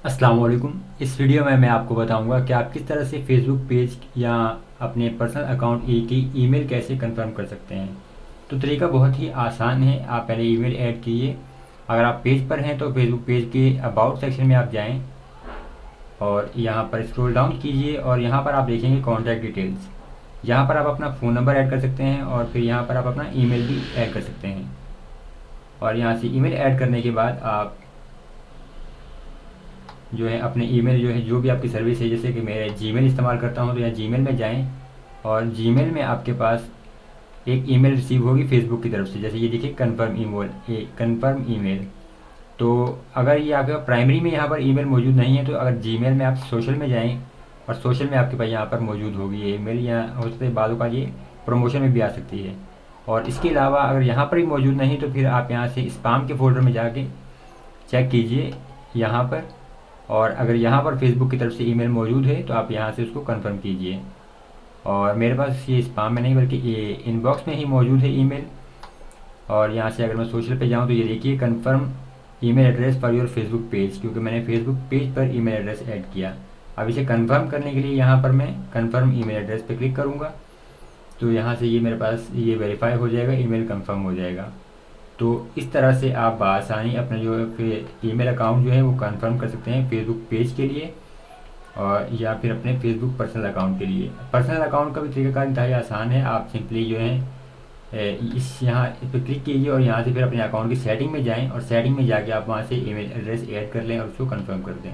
अस्सलाम वालेकुम। इस वीडियो में मैं आपको बताऊंगा कि आप किस तरह से फेसबुक पेज या अपने पर्सनल अकाउंट की ईमेल कैसे कंफर्म कर सकते हैं। तो तरीका बहुत ही आसान है। आप पहले ईमेल ऐड कीजिए। अगर आप पेज पर हैं तो फेसबुक पेज के अबाउट सेक्शन में आप जाएं और यहाँ पर स्क्रॉल डाउन कीजिए और यहाँ पर आप देखेंगे कॉन्टैक्ट डिटेल्स। यहाँ पर आप अपना फ़ोन नंबर ऐड कर सकते हैं और फिर यहाँ पर आप अपना ईमेल भी ऐड कर सकते हैं। और यहाँ से ईमेल ऐड करने के बाद आप जो है अपने ईमेल जो है जो भी आपकी सर्विस है, जैसे कि मैं जीमेल इस्तेमाल करता हूँ तो यहाँ जीमेल में जाएं और जीमेल में आपके पास एक ईमेल रिसीव होगी फेसबुक की तरफ से। जैसे ये देखिए कन्फर्म ईमेल। तो अगर ये आपके पास प्राइमरी में यहाँ पर ईमेल मौजूद नहीं है तो अगर जीमेल में आप सोशल में जाएं और सोशल में आपके पास यहाँ पर मौजूद होगी ये ईमेल, या हो सकता है बालों का ये प्रमोशन में भी आ सकती है। और इसके अलावा अगर यहाँ पर भी मौजूद नहीं तो फिर आप यहाँ से स्पाम के फोल्डर में जाके चेक कीजिए यहाँ पर। और अगर यहाँ पर फेसबुक की तरफ से ईमेल मौजूद है तो आप यहाँ से उसको कंफर्म कीजिए। और मेरे पास ये स्पाम में नहीं बल्कि ये इनबॉक्स में ही मौजूद है ईमेल। और यहाँ से अगर मैं सोशल पे जाऊँ तो ये देखिए confirm email address for your Facebook page, क्योंकि मैंने फेसबुक पेज पर ईमेल एड्रेस ऐड किया। अब इसे कंफर्म करने के लिए यहाँ पर मैं कंफर्म ईमेल एड्रेस पे क्लिक करूँगा तो यहाँ से ये मेरे पास ये वेरीफाई हो जाएगा, ईमेल कंफर्म हो जाएगा। तो इस तरह से आप बआसानी अपना जो है ईमेल अकाउंट जो है वो कंफर्म कर सकते हैं फेसबुक पेज के लिए और या फिर अपने फेसबुक पर्सनल अकाउंट के लिए। पर्सनल अकाउंट का भी तरीका इंतहाई आसान है। आप सिंपली जो है इस यहाँ इस पर क्लिक कीजिए और यहाँ से फिर अपने अकाउंट की सेटिंग में जाएं और सेटिंग में जाके आप वहाँ से ईमेल एड्रेस ऐड कर लें और उसको कंफर्म कर दें।